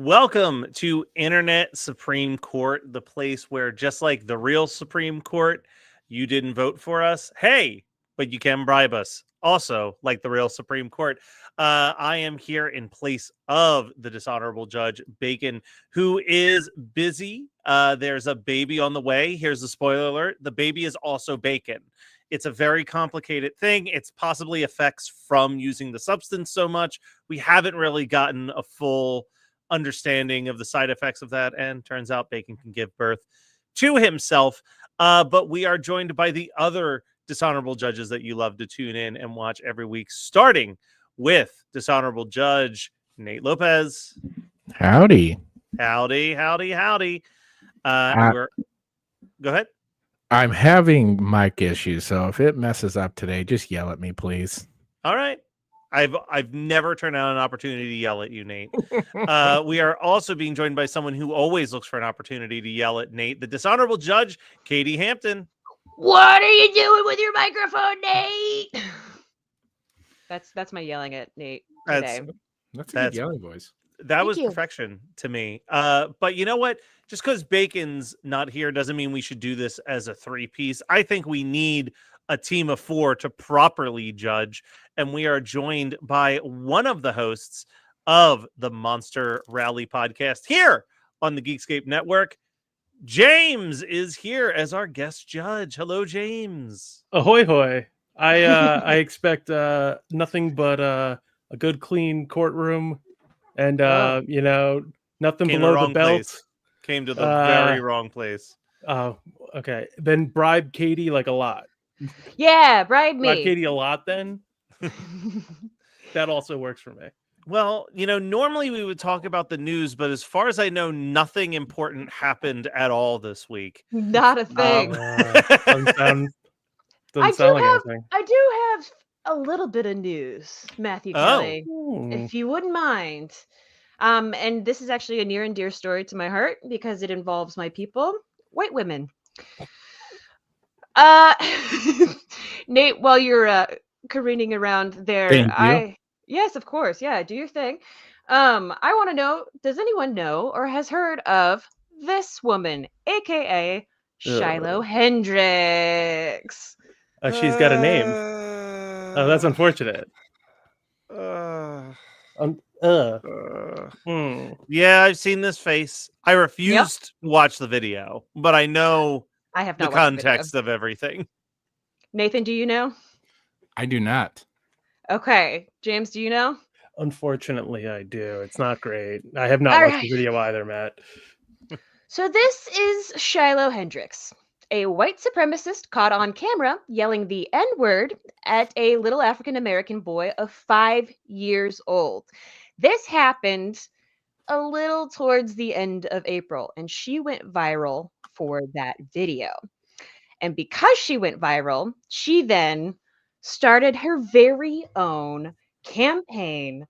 Welcome to Internet Supreme Court, the place where, just like the real Supreme Court, you didn't vote for us. Hey, but you can bribe us. Also, like the real Supreme Court, I am here in place of the dishonorable Judge Bacon, who is busy. There's a baby on the way. Here's the spoiler alert. The baby is also bacon. It's a very complicated thing. It's possibly effects from using the substance so much. We haven't really gotten a full understanding of the side effects of that, and turns out bacon can give birth to himself. But we are joined by the other dishonorable judges that you love to tune in and watch every week, starting with dishonorable judge Nate Lopez. Howdy. Howdy. Go ahead. I'm having mic issues, so if it messes up today, just yell at me, please. All right. I've never turned down an opportunity to yell at you, Nate. We are also being joined by someone who always looks for an opportunity to yell at Nate, the dishonorable judge, Katie Hampton. What are you doing with your microphone, Nate? That's my yelling at Nate today. That's a good yelling voice. That was perfection to me. But you know what? Just because Bacon's not here doesn't mean we should do this as a three-piece. I think we need a team of four to properly judge. And we are joined by one of the hosts of the Monster Rally podcast here on the Geekscape Network. James is here as our guest judge. Hello, James. Ahoy, hoy. I expect nothing but a good, clean courtroom and, nothing below the belt. Came to the very wrong place. Oh, okay. Then bribe Katie like a lot. Yeah, bribe me. Bribe Katie a lot then. That also works for me. Well, normally we would talk about the news, but as far as I know, nothing important happened at all this week. Not a thing. Doesn't sound like anything. I do have a little bit of news, Matthew Kelly, if you wouldn't mind. And this is actually a near and dear story to my heart because it involves my people, white women. Nate, while you're careening around there, yes, of course, yeah, do your thing. I want to know, does anyone know or has heard of this woman, aka Shiloh Hendricks? She's got a name. Oh, that's unfortunate. Yeah, I've seen this face. I refused to watch the video, but I know I have the context of everything. Nathan, do you know? I do not. Okay. James, do you know? Unfortunately, I do. It's not great. I have not watched the video either, Matt. So this is Shiloh Hendricks, a white supremacist caught on camera yelling the N-word at a little African-American boy of 5 years old. This happened a little towards the end of April, and she went viral for that video. And because she went viral, she then started her very own campaign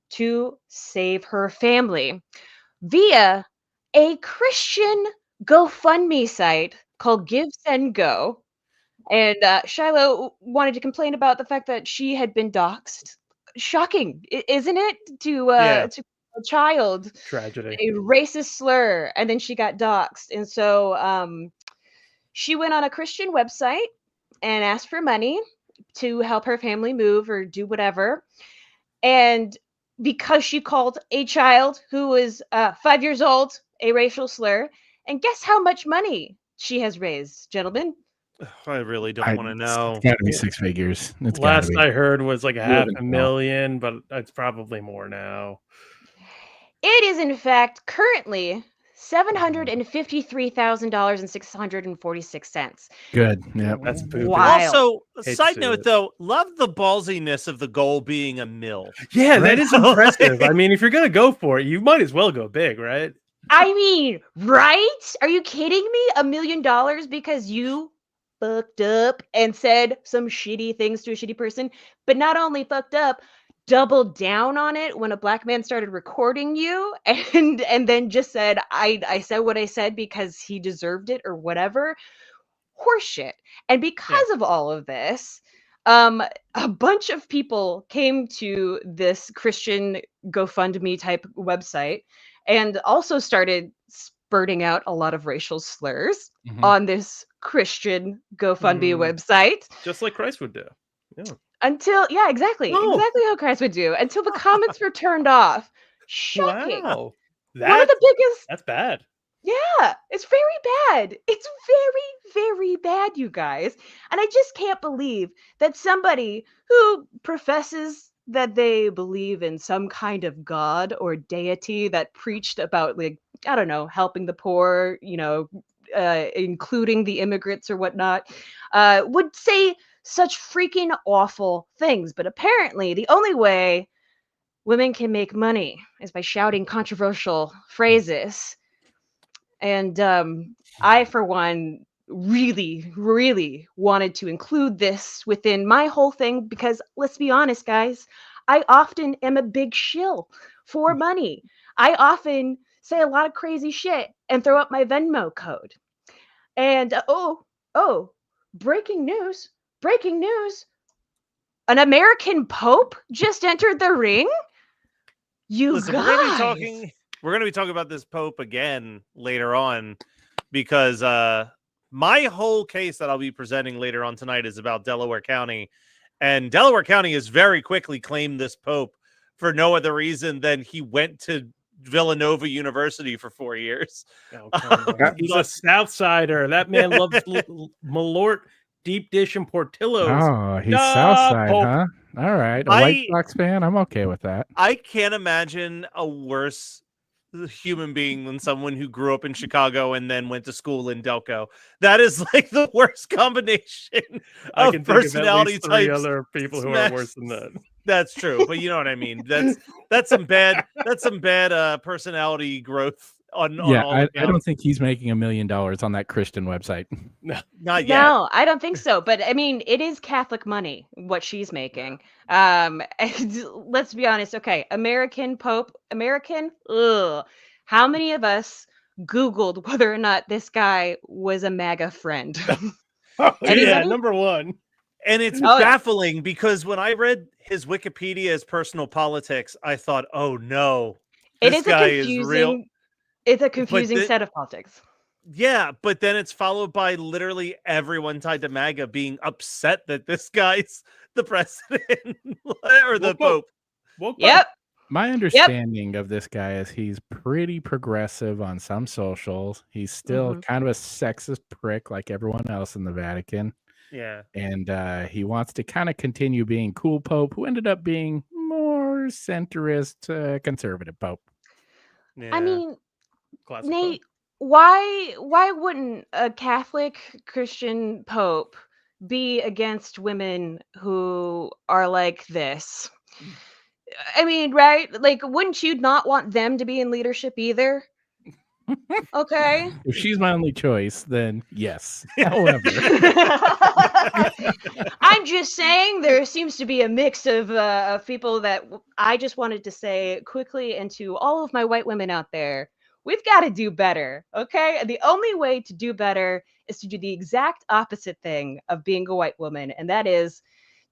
to save her family via a Christian GoFundMe site called Give Send Go. And Shiloh wanted to complain about the fact that she had been doxxed. Shocking, isn't it? To a child, tragedy, a racist slur, and then she got doxxed. And so she went on a Christian website and asked for money to help her family move or do whatever. And because she called a child who was 5 years old a racial slur, and guess how much money she has raised, gentlemen? I really don't want to know. It's got to be six figures. Last I heard was like $500,000, but it's probably more now. It is, in fact, currently $753,646. Good. Yeah, that's poopy. Wild. Also, side note though, love the ballsiness of the goal being a mill. Yeah, that is impressive. I mean, if you're gonna go for it, you might as well go big, right? I mean, right? Are you kidding me? $1 million because you fucked up and said some shitty things to a shitty person, but not only fucked up, doubled down on it when a black man started recording you and then just said, I said what I said because he deserved it or whatever. Horseshit. And because of all of this, a bunch of people came to this Christian GoFundMe type website and also started spurting out a lot of racial slurs Mhm. on this Christian GoFundMe website. Just like Christ would do. Yeah. Until, yeah, exactly how Christ would do, until the comments were turned off. Shocking. Wow. One of the biggest. That's bad. Yeah, it's very bad. It's very, very bad, you guys. And I just can't believe that somebody who professes that they believe in some kind of God or deity that preached about, like, I don't know, helping the poor, including the immigrants or whatnot, would say such freaking awful things. But apparently, the only way women can make money is by shouting controversial phrases. And I, for one, really, really wanted to include this within my whole thing because, let's be honest, guys, I often am a big shill for money. I often say a lot of crazy shit and throw up my Venmo code. And breaking news, an American Pope just entered the ring? Listen, Guys. we're going to be talking about this Pope again later on because my whole case that I'll be presenting later on tonight is about Delaware County. And Delaware County has very quickly claimed this Pope for no other reason than he went to Villanova University for 4 years. He's a Southsider. That man loves Malort, deep dish, and Portillo's. Oh, he's Southside, Pope. huh? All right. A White Sox fan? I'm okay with that. I can't imagine a worse human being than someone who grew up in Chicago and then went to school in Delco. That is like the worst combination I of can personality think of at least types. 3 other people who are worse than that. That's true, but you know what I mean. That's some bad personality growth on I don't think he's making $1 million on that Christian website. No, not yet. No, I don't think so. But I mean, it is Catholic money, what she's making. Let's be honest. Okay, American Pope, American. Ugh. How many of us Googled whether or not this guy was a MAGA friend? Yeah, number one. And it's baffling because when I read his Wikipedia as personal politics, I thought, oh no, this guy is real. It's a confusing set of politics. Yeah, but then it's followed by literally everyone tied to MAGA being upset that this guy's the president or the Pope. Yep. My understanding of this guy is he's pretty progressive on some socials. He's still kind of a sexist prick like everyone else in the Vatican. Yeah. And he wants to kind of continue being cool Pope, who ended up being more centrist, conservative Pope. Yeah. I mean, Classic Nate, why wouldn't a Catholic Christian Pope be against women who are like this? I mean, right? Like, wouldn't you not want them to be in leadership either? Okay. If she's my only choice, then yes. However, I'm just saying there seems to be a mix of people that I just wanted to say quickly, and to all of my white women out there, we've got to do better, okay? And the only way to do better is to do the exact opposite thing of being a white woman, and that is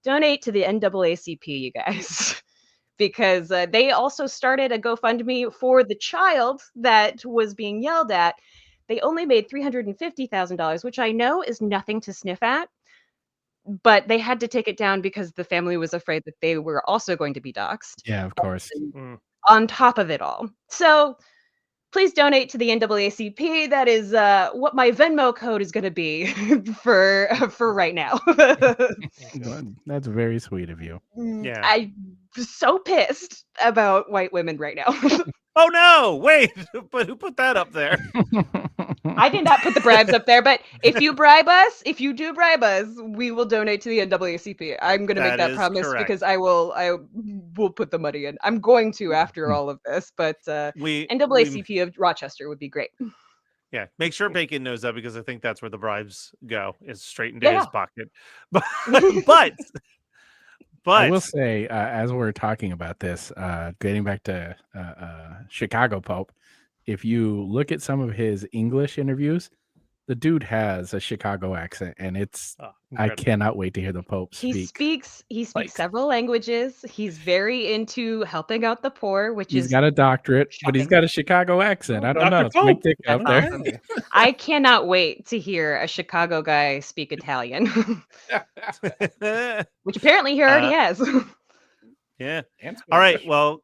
donate to the NAACP, you guys. Because they also started a GoFundMe for the child that was being yelled at. They only made $350,000, which I know is nothing to sniff at, but they had to take it down because the family was afraid that they were also going to be doxxed. Yeah, of course. On top of it all. So please donate to the NAACP. That is what my Venmo code is going to be for right now. That's very sweet of you. Yeah. I'm so pissed about white women right now. Oh no, wait, but who put that up there? I did not put the bribes up there, but if you do bribe us, we will donate to the NAACP. I'm going to make that promise because I will put the money in. I'm going to after all of this, but NAACP of Rochester would be great. Yeah, make sure Bacon knows that because I think that's where the bribes go, is straight into his pocket. But I will say, as we're talking about this, getting back to Chicago Pope, if you look at some of his English interviews, The dude has a Chicago accent, and I cannot wait to hear the Pope speak. He speaks several languages. He's very into helping out the poor, which he's got a doctorate, but he's got a Chicago accent. I don't know. It's my dick up there. I cannot wait to hear a Chicago guy speak Italian, which apparently he already has. Yeah. All right. Well,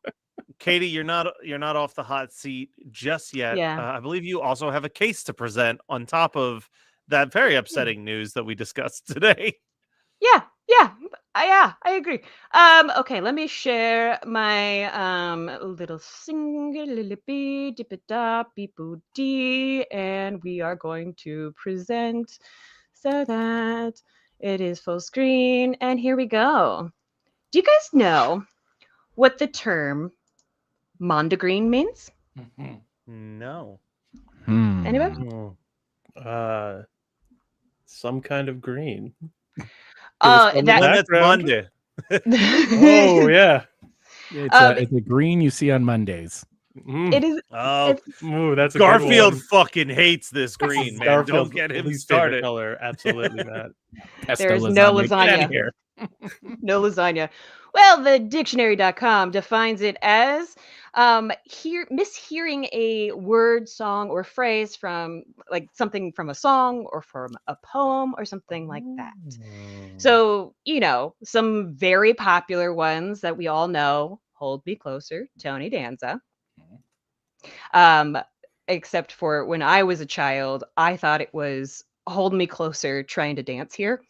Katie, you're not off the hot seat just yet. Yeah. I believe you also have a case to present on top of that very upsetting news that we discussed today. Yeah, I agree. Okay, let me share my little single dee, and we are going to present so that it is full screen. And here we go. Do you guys know what the term mondegreen means? No. Anybody? Some kind of green. That's Monday. Oh yeah. It's a green you see on Mondays. It is. Oh, that's a Garfield fucking hates this green, man. Garfield's Don't get him least started. favorite color. Absolutely not. There's no lasagna. Here. No lasagna. Well, the dictionary.com defines it as mishearing a word, song, or phrase from like something from a song or from a poem or something like that. So, some very popular ones that we all know: Hold Me Closer, Tony Danza. Except for when I was a child, I thought it was Hold Me Closer, Trying to Dance Here.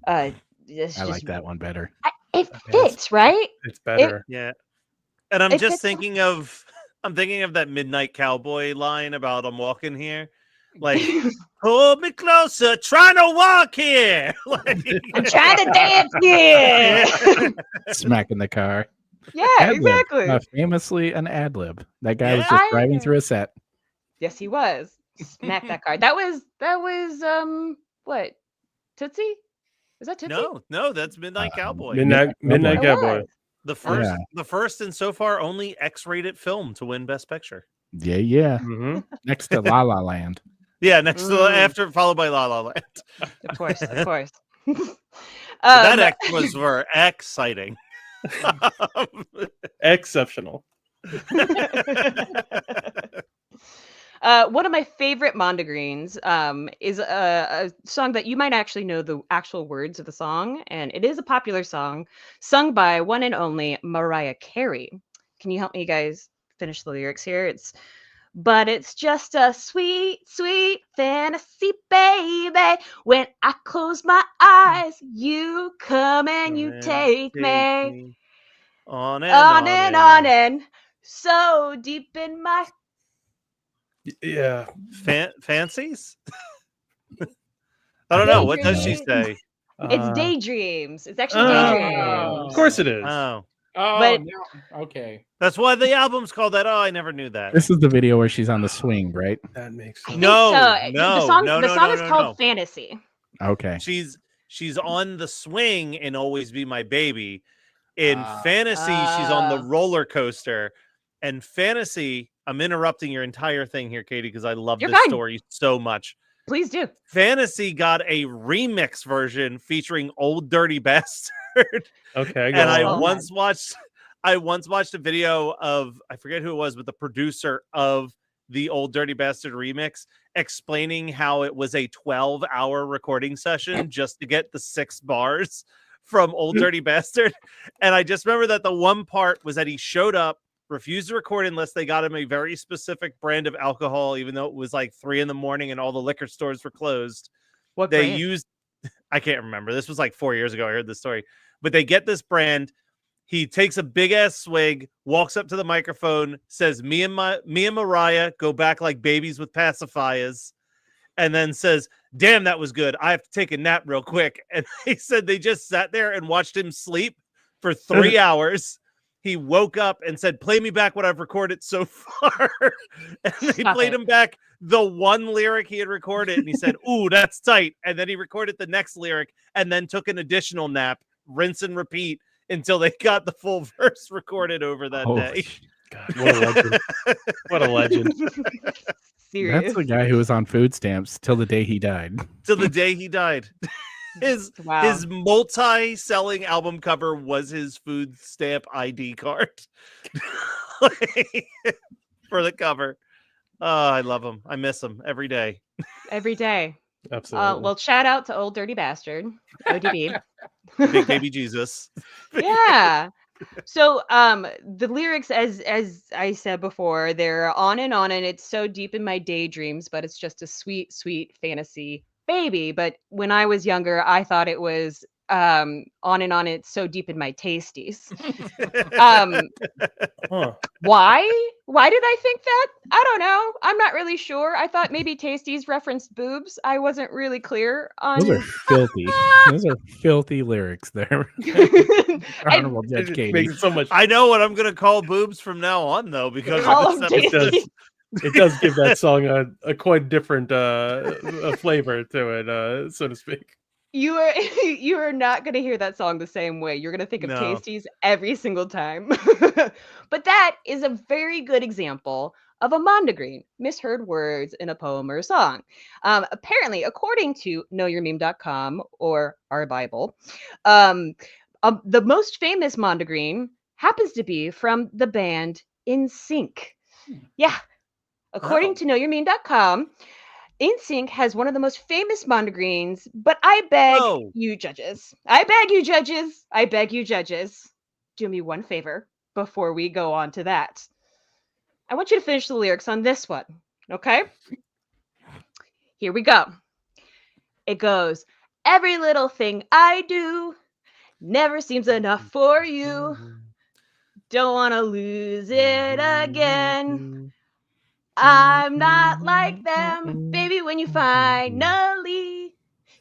I like that one better. It fits, right? It's better. Yeah. And I'm just thinking of that Midnight Cowboy line about I'm walking here. Like, hold me closer, trying to walk here. Like, I'm trying to dance here. Smacking the car. Yeah, Ad-lib. exactly. Famously an ad lib. That guy was just driving through a set. Yes, he was. Smack that car. That was what? Tootsie? Was that Tootsie? No, that's Midnight Cowboy. Midnight Cowboy. The first and so far only X-rated film to win Best Picture. Yeah. Mm-hmm. Next to La La Land. Yeah, after followed by La La Land. Of course. That X was for exciting. Exceptional. One of my favorite mondegreens is a song that you might actually know the actual words of the song, and it is a popular song sung by one and only Mariah Carey. Can you help me guys finish the lyrics here? But it's just a sweet, sweet fantasy, baby. When I close my eyes, you come and you take me on and so deep in my fancies. I don't know. What does she say? It's daydreams. It's actually daydreams. Of course it is. But, okay. That's why the album's called that. Oh, I never knew that. This is the video where she's on the swing, right? That makes sense. No. The song is called Fantasy. Okay. She's on the swing in Always Be My Baby. In Fantasy, she's on the roller coaster. And Fantasy, I'm interrupting your entire thing here, Katie, because I love this story so much. Please do. Fantasy got a remix version featuring Old Dirty Bastard. Okay. And I once watched a video of, I forget who it was, but the producer of the Old Dirty Bastard remix explaining how it was a 12-hour recording session just to get the 6 bars from Old Dirty Bastard. And I just remember that the one part was that he showed up, refused to record unless they got him a very specific brand of alcohol, even though it was like 3 a.m. and all the liquor stores were closed. What they brand? used, I can't remember. This was like 4 years ago. I heard this story, but they get this brand. He takes a big ass swig, walks up to the microphone, says, me and Mariah go back like babies with pacifiers, and then says, damn, that was good. I have to take a nap real quick. And they said they just sat there and watched him sleep for 3 hours. He woke up and said, play me back what I've recorded so far. And they played him back the one lyric he had recorded. And he said, ooh, that's tight. And then he recorded the next lyric and then took an additional nap, rinse and repeat until they got the full verse recorded over that day. God, what a legend! What a legend! Serious. That's the guy who was on food stamps till the day he died. Till the day he died. His multi-selling album cover was his food stamp ID card for the cover. Oh, I love him. I miss him every day. Every day. Absolutely. Well, shout out to Old Dirty Bastard, ODB. Big baby Jesus. Yeah. So the lyrics, as I said before, they're on, and it's so deep in my daydreams, but it's just a sweet, sweet fantasy baby. But when I was younger, I thought it was on, and on, it's so deep in my tasties. Why did I think that? I don't know. I'm not really sure. I thought maybe tasties referenced boobs. I wasn't really clear on. Those are filthy. Those are filthy lyrics there. Honorable Judge Katie. Makes it so much. I know what I'm gonna call boobs from now on, though, because of this episode. It does give that song a quite different flavor to it, so to speak. You are not going to hear that song the same way. You're going to think of Tasties every single time. But that is a very good example of a mondegreen, misheard words in a poem or a song. Apparently, according to knowyourmeme.com or our Bible, the most famous mondegreen happens to be from the band NSYNC. Yeah. According to knowyourmeme.com, NSYNC has one of the most famous mondegreens, but I beg you judges, do me one favor before we go on to that. I want you to finish the lyrics on this one, okay? Here we go. It goes, every little thing I do never seems enough for you. Don't want to lose it again. I'm not like them, baby, when you finally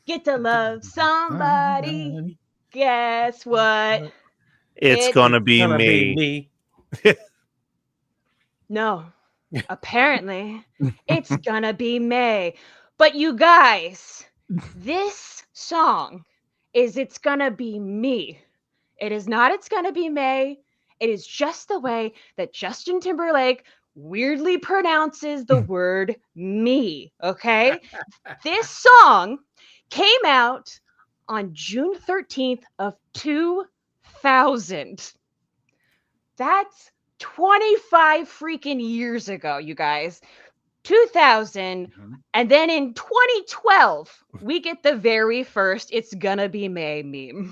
get to love somebody, guess what? It's gonna be me. No, apparently it's gonna be May. But you guys, this song is It's Gonna Be Me. It is not It's Gonna Be May. It is just the way that Justin Timberlake weirdly pronounces the word me, okay? This song came out on June 13th of 2000. That's 25 freaking years ago, you guys. 2000. And then in 2012, we get the very first It's Gonna Be May meme.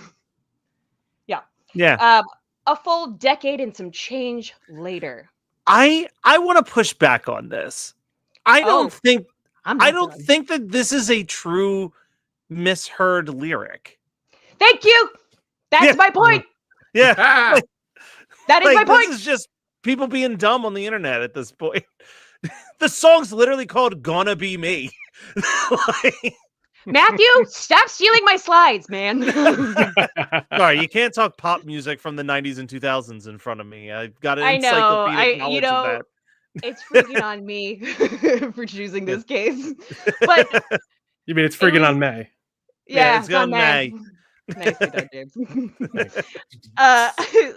Yeah. A full decade and some change later. I want to push back on this. I don't think that this is a true misheard lyric. Thank you. That's my point. Yeah. That is my point. This is just people being dumb on the internet at this point. The song's literally called Gonna Be Me. Matthew, stop stealing my slides, man. Sorry, you can't talk pop music from the 90s and 2000s in front of me. I've got an encyclopedic knowledge of that. It's freaking on me for choosing this case. But you mean it's freaking on May? Yeah, it's on May. Nicely done, James.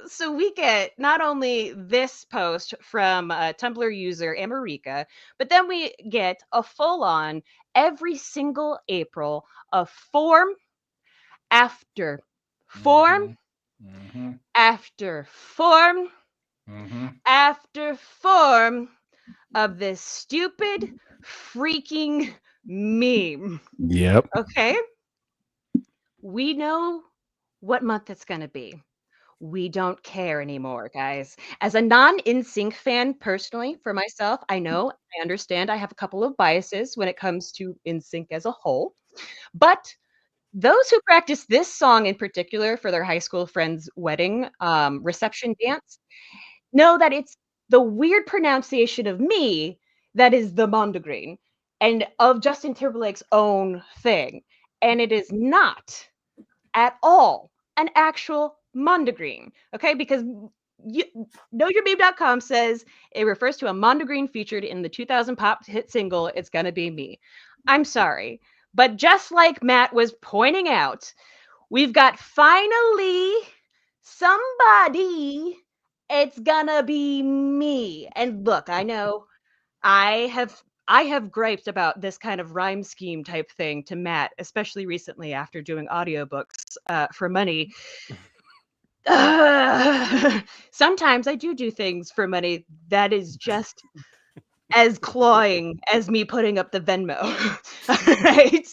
So we get not only this post from Tumblr user America, but then we get a full-on every single April of form after form after form after form of this stupid freaking meme. Yep. Okay? We know what month it's going to be. We don't care anymore, guys. As a non-NSYNC fan personally, for myself, I understand I have a couple of biases when it comes to NSYNC as a whole. But those who practice this song in particular for their high school friend's wedding reception dance know that it's the weird pronunciation of me that is the mondegreen and of Justin Timberlake's own thing. And it is not at all an actual mondegreen, okay? Because knowyourmeme.com says it refers to a mondegreen featured in the 2000 pop hit single, It's Gonna Be Me. I'm sorry, but just like Matt was pointing out, we've got finally somebody It's gonna be me. And look, I know I have griped about this kind of rhyme scheme type thing to Matt, especially recently after doing audiobooks for money. Sometimes I do things for money that is just as cloying as me putting up the Venmo. Right?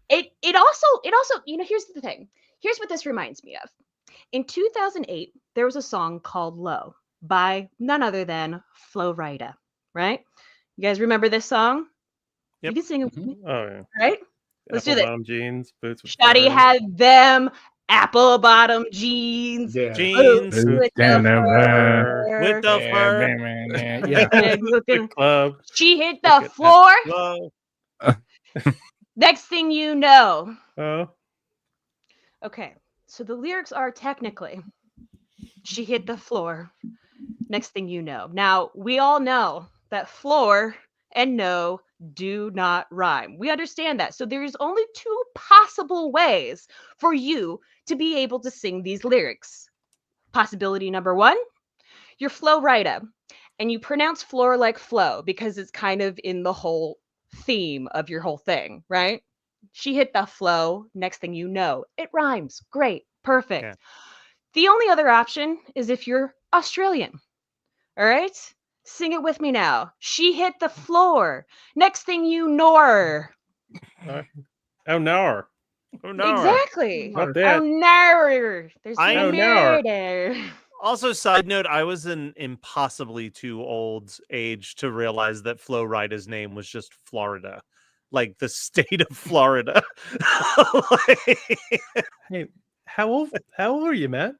It also, here's the thing. Here's what this reminds me of. In 2008, there was a song called Low by none other than Flo Rida, right? You guys remember this song? Yep. You can sing it with me, Oh yeah. right? Let's do that. Bottom jeans, boots with Shawty furs. had them apple bottom jeans. Yeah. Jeans Boots with down the the fur. with the fur. Yeah. The club. She hit Look the at that floor. Whoa. Next thing you know. Oh. Okay, so the lyrics are technically, she hit the floor. Next thing you know. Now, we all know that floor and no do not rhyme. We understand that. So there's only two possible ways for you to be able to sing these lyrics. Possibility number one, you're Flo Rida, and you pronounce floor like flow because it's kind of in the whole theme of your whole thing, right? She hit the flow. Next thing you know, it rhymes. Great. Perfect. Yeah. The only other option is if you're Australian. All right? Sing it with me now. She hit the floor. Next thing you know. Oh no. Oh, no. Exactly. Not Oh that. no. There's I no know. murder. Also, side note, I was an impossibly too old age to realize that Flo Rida's name was just Florida. Like the state of Florida. Hey, how old are you, Matt?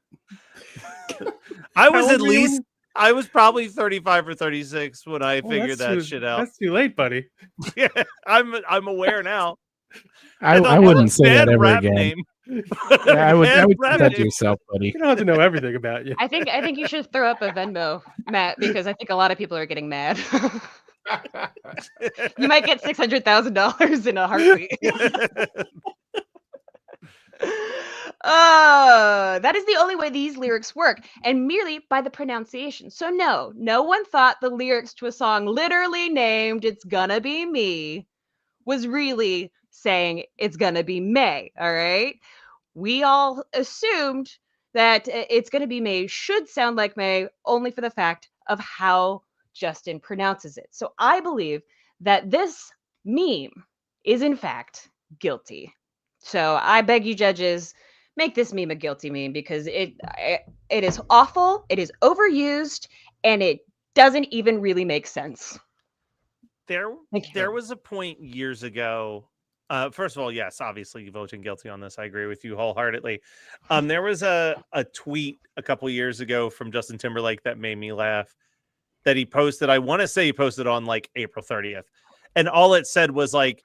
I was How at old were you when least, I was probably 35 or 36 when I Well, figured that's that too- shit out. That's too late, buddy. Yeah, I'm aware now. I thought wouldn't that was a say that bad ever rap again. name. Yeah, I would Bad keep rap that to name. yourself, buddy. You don't have to know everything about you. I think you should throw up a Venmo, Matt, because I think a lot of people are getting mad. You might get $600,000 in a heartbeat. That is the only way these lyrics work, and merely by the pronunciation. So no one thought the lyrics to a song literally named "It's Gonna Be Me" was really saying "It's gonna be May." All right, we all assumed that "It's gonna be May" should sound like May only for the fact of how Justin pronounces it. So I believe that this meme is in fact guilty. So I beg you, judges, make this meme a guilty meme because it is awful, it is overused, and it doesn't even really make sense. There Thank you. was a point years ago. First of all, yes, obviously voting guilty on this. I agree with you wholeheartedly. There was a tweet a couple years ago from Justin Timberlake that made me laugh that he posted. I want to say he posted on like April 30th. And all it said was like,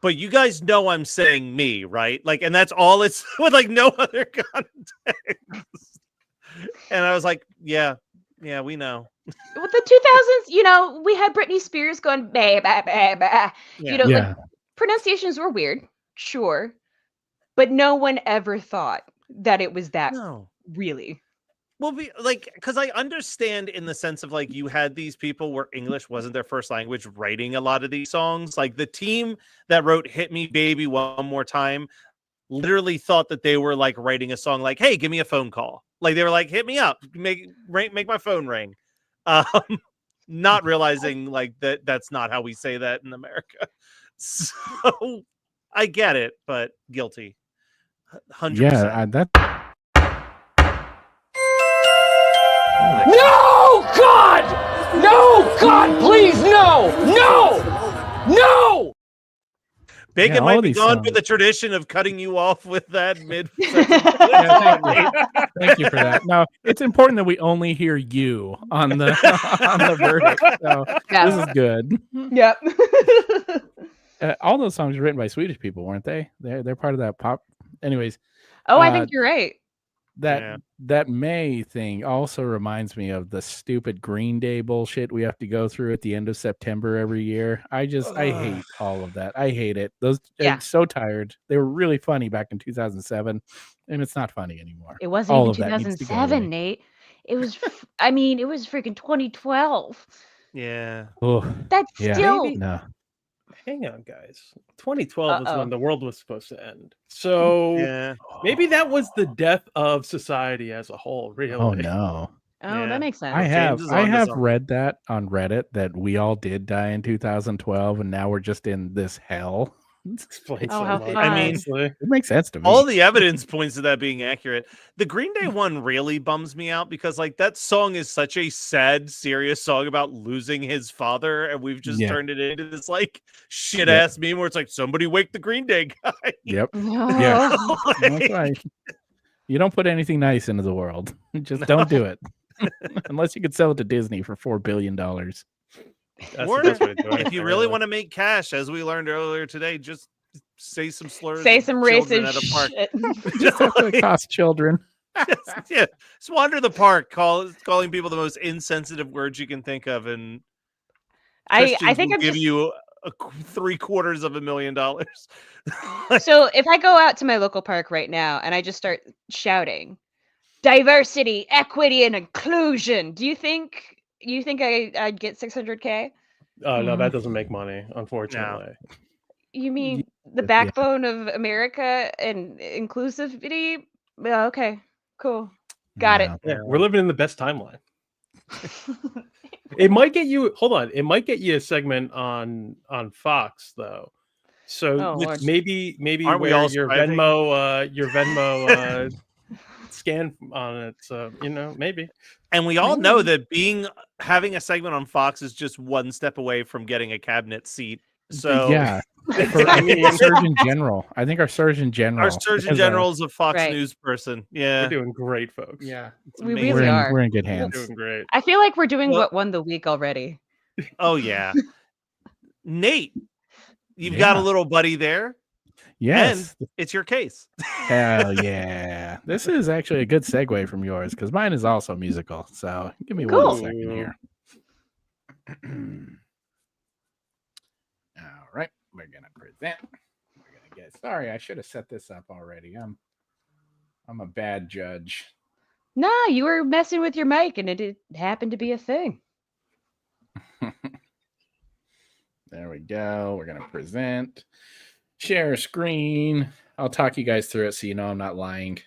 but you guys know I'm saying me, right? Like, and that's all it's with like no other context. And I was like, yeah, we know. With the 2000s, we had Britney Spears going bah, bah, bah, bah. Yeah. Like, pronunciations were weird, sure, but no one ever thought that it was that No. really. Well, because I understand in the sense of like you had these people where English wasn't their first language writing a lot of these songs. Like the team that wrote "Hit Me Baby One More Time" literally thought that they were like writing a song like, "Hey, give me a phone call." Like they were like, "Hit me up, make my phone ring," not realizing like that's not how we say that in America. So I get it, but guilty. 100%. Yeah, that. No, God! No, God, please, no! No! Bacon Yeah, all might be these gone songs. for the tradition of cutting you off with that mid. Thank you for that. No, it's important that we only hear you on the on the verdict. So Yeah. this is good. Yep. All those songs were written by Swedish people, weren't they? They're part of that pop. Anyways, Oh, I think you're right. that May thing also reminds me of the stupid Green Day bullshit we have to go through at the end of September every year. I hate all of that. I hate it. I'm so tired. They were really funny back in 2007, and it's not funny anymore. It wasn't All even of that needs to go 2007, away. Nate. It was, I mean, it was freaking 2012. Yeah. Oh, That's yeah. still. Maybe- No. Hang on, guys. 2012 was Uh-oh. when the world was supposed to end. So Yeah. maybe that was the death of society as a whole, really. Oh no. Oh, Yeah. that makes sense. I James is have onto something. read that on Reddit that we all did die in 2012 and now we're just in this hell. Explains Oh, so how much, fun. I mean, honestly. It makes sense to me. All the evidence points to that being accurate. The Green Day one really bums me out because like that song is such a sad, serious song about losing his father, and we've just Yeah. turned it into this like shit ass meme where it's like somebody wake the Green Day guy. Yep. No. Yeah. Like, That's right. You don't put anything nice into the world. Just don't do it. Unless you could sell it to Disney for $4 billion. That's Or the best way to do it. if you really want to make cash, as we learned earlier today, just say some slurs. Say at some children racist at a park. shit. Just have to cost children. Yeah, just wander the park, calling people the most insensitive words you can think of, and I Christians think will I'm give just. you $750,000. So if I go out to my local park right now and I just start shouting diversity, equity, and inclusion, do you think I'd get 600K? No, that doesn't make money, unfortunately. You mean the Yeah. backbone of America and inclusivity? Yeah, okay, cool, got No. Yeah, we're living in the best timeline. It might get you. Hold on, it might get you a segment on Fox though. So Oh, Lord. maybe Aren't we wear all your striving? Venmo scan on it. So maybe. And we all know that having a segment on Fox is just one step away from getting a cabinet seat. So yeah. I mean, Surgeon General. I think our Surgeon General. our Surgeon because, General is a Fox Right. News person. We're Yeah, doing great, folks. Yeah. it's We amazing. really are. We're in good We're hands. doing great. I feel like we're doing Well- what won the week already. Oh yeah, Nate, you've got a Yeah. little buddy there. Yes. And it's your case. Hell yeah. This is actually a good segue from yours because mine is also musical. So give me Cool. 1 second here. All right. We're going to present. We're going to get. Sorry, I should have set this up already. I'm a bad judge. Nah, you were messing with your mic and it happened to be a thing. There we go. We're going to present. Share a screen. I'll talk you guys through it so you know I'm not lying.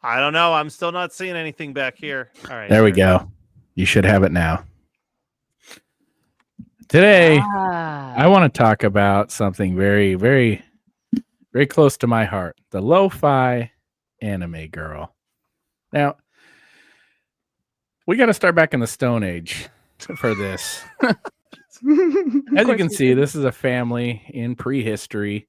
I don't know. I'm still not seeing anything back here. All right. There we go. You should have it now. Today, I want to talk about something very, very, very close to my heart. The lo-fi anime girl. Now, we got to start back in the Stone Age for this. As you can see, this is a family in prehistory.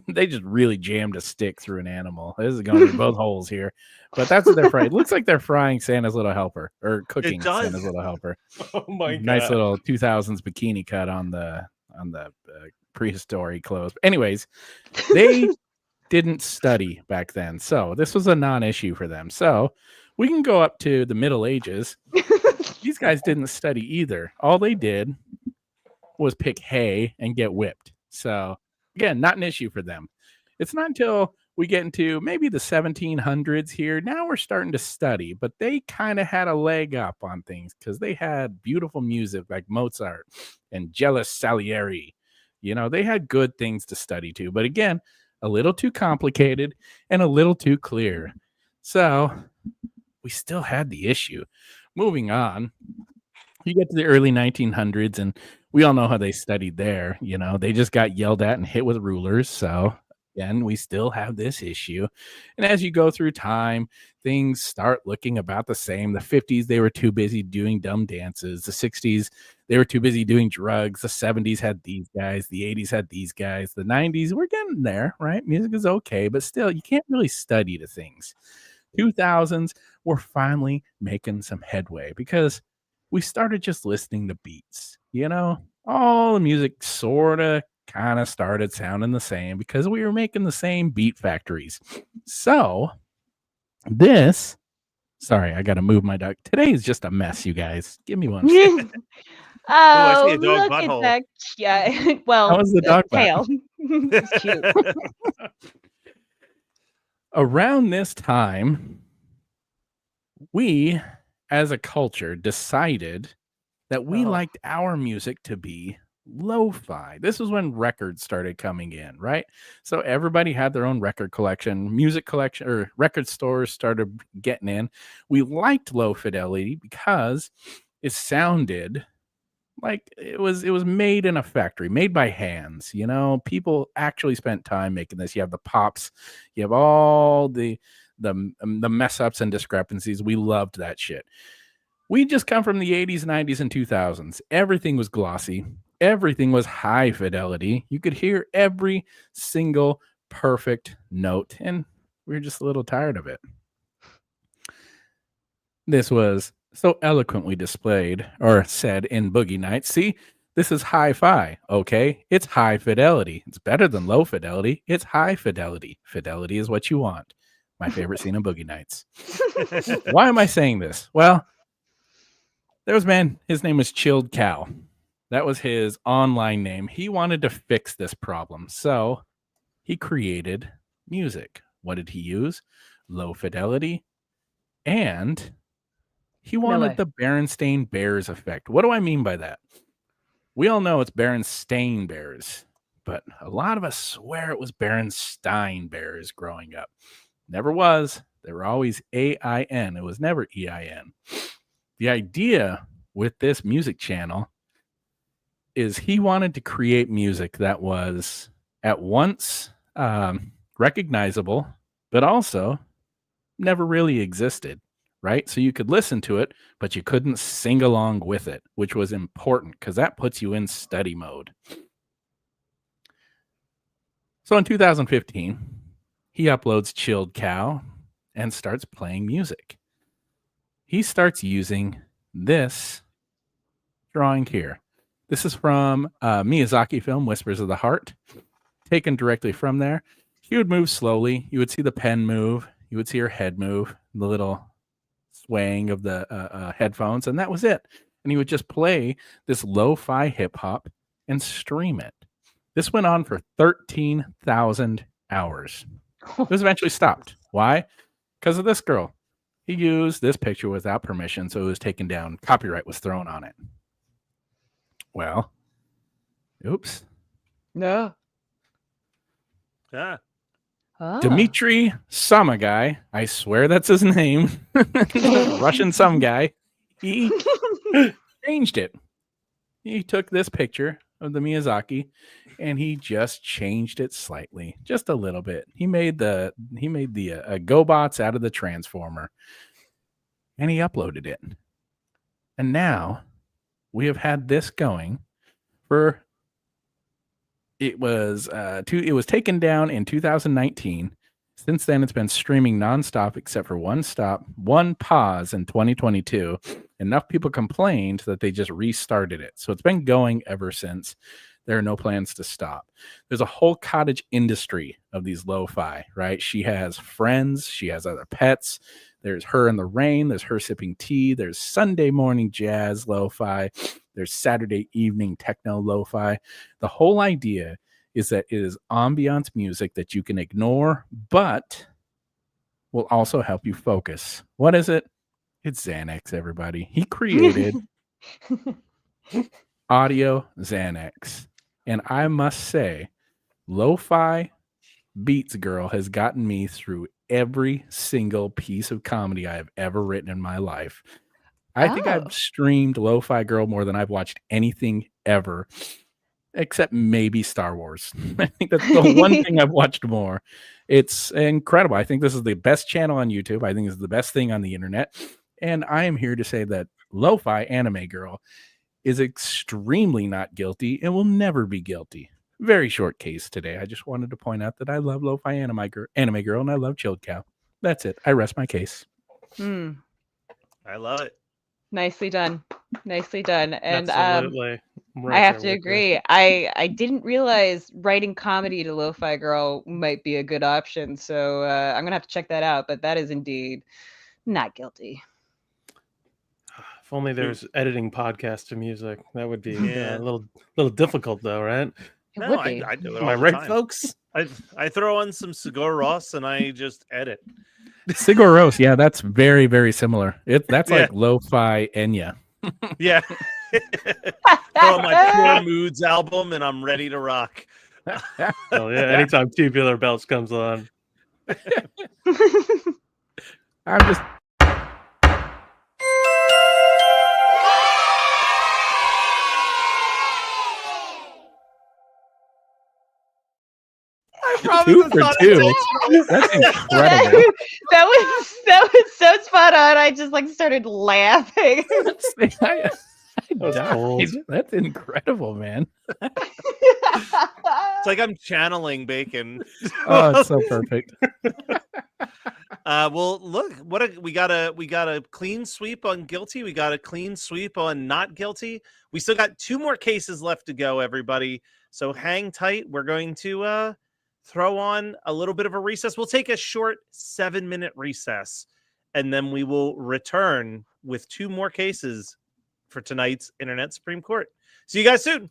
They just really jammed a stick through an animal. This is going to both holes here, but that's what they're frying. It looks like they're frying Santa's Little Helper or cooking does. Santa's Little Helper. Oh my god! Nice little 2000s bikini cut on the prehistoric clothes. Anyways, they didn't study back then, so this was a non-issue for them. So we can go up to the Middle Ages. These guys didn't study either. All they did was pick hay and get whipped. So again, not an issue for them. It's not until we get into maybe the 1700s here. Now we're starting to study, but they kind of had a leg up on things because they had beautiful music like Mozart and Jealous Salieri. They had good things to study too. But again, a little too complicated and a little too clear. So we still had the issue. Moving on, you get to the early 1900s, and we all know how they studied there. They just got yelled at and hit with rulers. So again, we still have this issue. And as you go through time, things start looking about the same. The 50s, they were too busy doing dumb dances. The 60s, they were too busy doing drugs. The 70s had these guys. The 80s had these guys. The 90s, we're getting there, right? Music is okay, but still, you can't really study the things. 2000s, we're finally making some headway because we started just listening to beats. All the music sort of kind of started sounding the same because we were making the same beat factories. So sorry, I got to move my dog. Today is just a mess, you guys. Give me one. I see a dog look butthole. at that. Yeah, well, How was the dog butt? tail. It's cute. Around this time, we as a culture decided that we liked our music to be lo-fi. This was when records started coming in, right? So everybody had their own record collection, music collection, or record stores started getting in. We liked low fidelity because it sounded like it was made in a factory, made by hands. You know, people actually spent time making this. You have the pops, you have all the mess ups and discrepancies. We loved that shit. We just come from the 80s, 90s, and 2000s. Everything was glossy. Everything was high fidelity. You could hear every single perfect note, and we were just a little tired of it. This was so eloquently displayed or said in Boogie Nights. See, this is hi-fi, okay? It's high fidelity. It's better than low fidelity. It's high fidelity. Fidelity is what you want. My favorite scene in Boogie Nights. Why am I saying this? Well, there was a man, his name was Chilled Cow. That was his online name. He wanted to fix this problem. So he created music. What did he use? Low fidelity. And he wanted the Berenstain Bears effect. What do I mean by that? We all know it's Berenstain Bears, but a lot of us swear it was Berenstein Bears growing up. Never was. They were always AIN. It was never EIN. The idea with this music channel is he wanted to create music that was at once recognizable, but also never really existed, right? So you could listen to it, but you couldn't sing along with it, which was important because that puts you in study mode. So in 2015, he uploads Chilled Cow and starts playing music. He starts using this drawing here. This is from a Miyazaki film, Whispers of the Heart, taken directly from there. He would move slowly. You would see the pen move. You would see her head move, the little swaying of the headphones, and that was it. And he would just play this lo-fi hip-hop and stream it. This went on for 13,000 hours. It was eventually stopped. Why? Because of this girl. He used this picture without permission, so it was taken down. Copyright was thrown on it. Well, oops. No. Yeah. Dmitry Sama guy, I swear that's his name. Russian some guy. He changed it. He took this picture of the Miyazaki and he just changed it slightly, just a little bit. He made the GoBots out of the Transformer and he uploaded it. And now we have had this going for it was taken down in 2019. Since then, it's been streaming nonstop except for one pause in 2022. Enough people complained that they just restarted it. So it's been going ever since. There are no plans to stop. There's a whole cottage industry of these lo-fi, right? She has friends. She has other pets. There's her in the rain. There's her sipping tea. There's Sunday morning jazz lo-fi. There's Saturday evening techno lo-fi. The whole idea is that it is ambiance music that you can ignore, but will also help you focus. What is it? It's Xanax, everybody. He created audio Xanax. And I must say, Lo-Fi Beats Girl has gotten me through every single piece of comedy I have ever written in my life. I think I've streamed Lo-Fi Girl more than I've watched anything ever, except maybe Star Wars. I think that's the one thing I've watched more. It's incredible. I think this is the best channel on YouTube. I think it's the best thing on the internet. And I am here to say that Lo-Fi Anime Girl is extremely not guilty and will never be guilty. Very short case today. I just wanted to point out that I love Lo-Fi Anime Girl and I love Chilled Cow. That's it. I rest my case. I love it. Nicely done. Nicely done. And Absolutely. I have to agree. I didn't realize writing comedy to Lo-Fi Girl might be a good option. So I'm going to have to check that out. But that is indeed not guilty. If only there was editing podcasts to music. That would be a little difficult, though, right? It would be. I do it Am I all the right, time. folks? I throw on some Sigur Rós and I just edit. Sigur Rós, yeah, that's very, very similar. That's Yeah. like lo-fi Enya. Yeah. Throw on my Pure Moods album and I'm ready to rock. Oh yeah, anytime Tubular Bells comes on. I'm just Promise it's for not two. intentional. That's incredible. that was so spot on. I just like started laughing. I That's died. cold. That's incredible, man. It's like I'm channeling Bacon. Oh, it's so perfect. Well, look, we got a clean sweep on guilty. We got a clean sweep on not guilty. We still got 2 more cases left to go, everybody. So hang tight. We're going to throw on a little bit of a recess. We'll take a short 7-minute recess, and then we will return with 2 more cases for tonight's Internet Supreme Court. See you guys soon.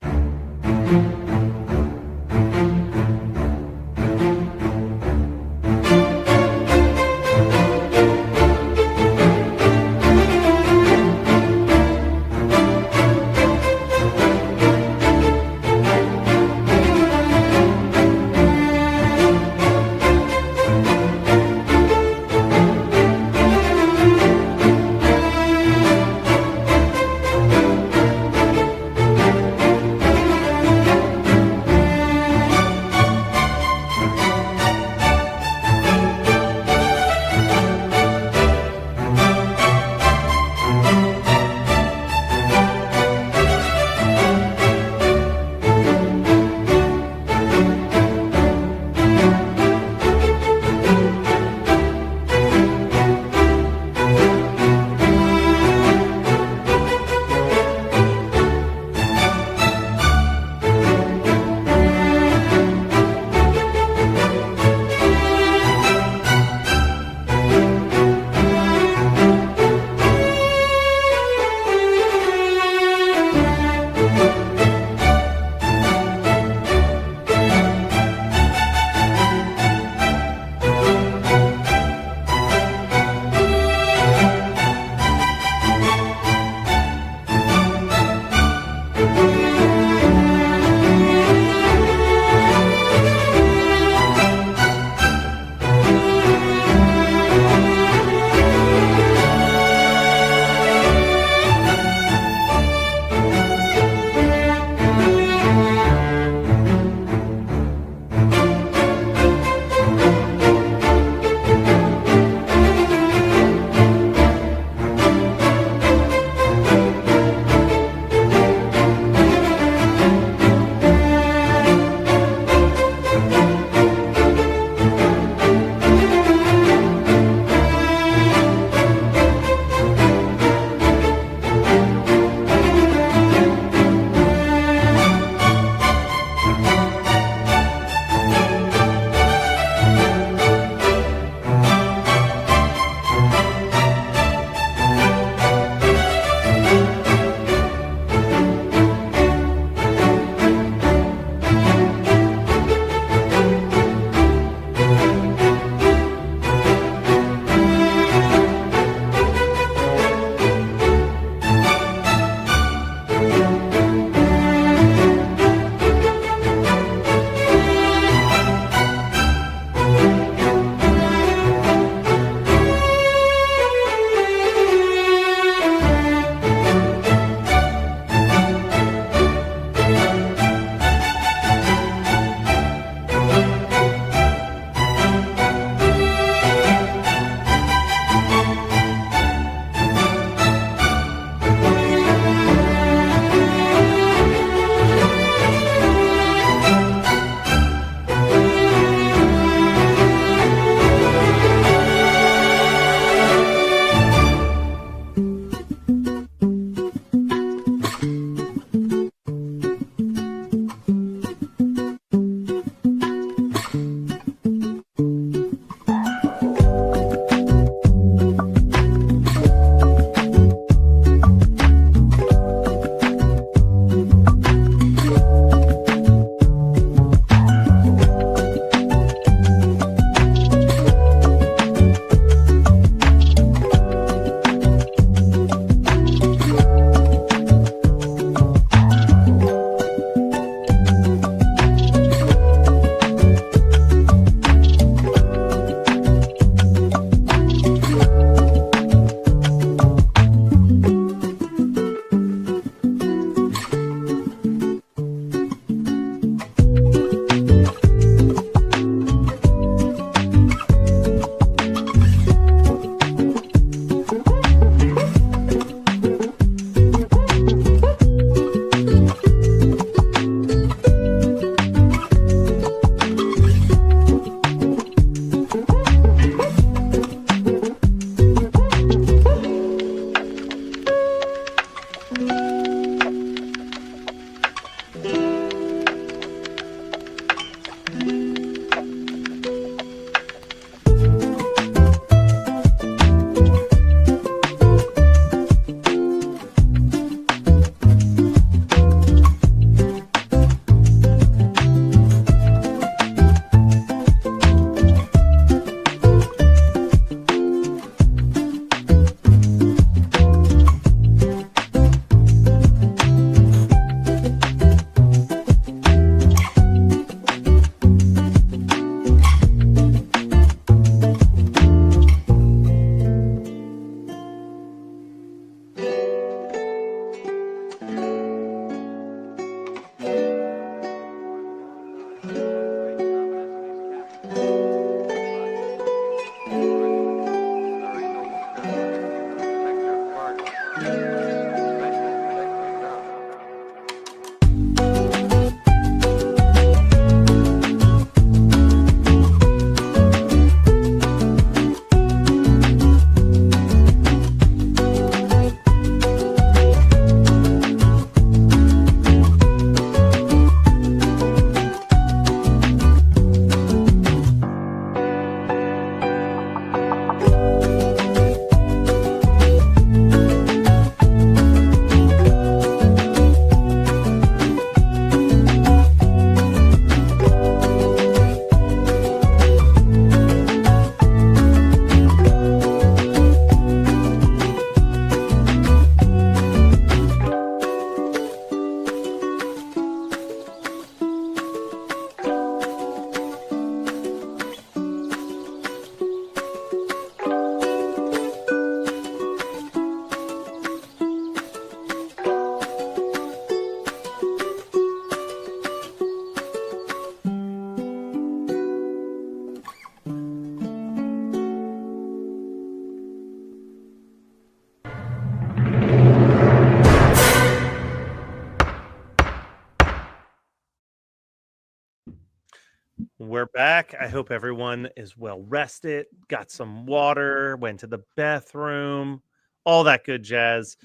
We're back. I hope everyone is well rested, got some water, went to the bathroom, all that good jazz.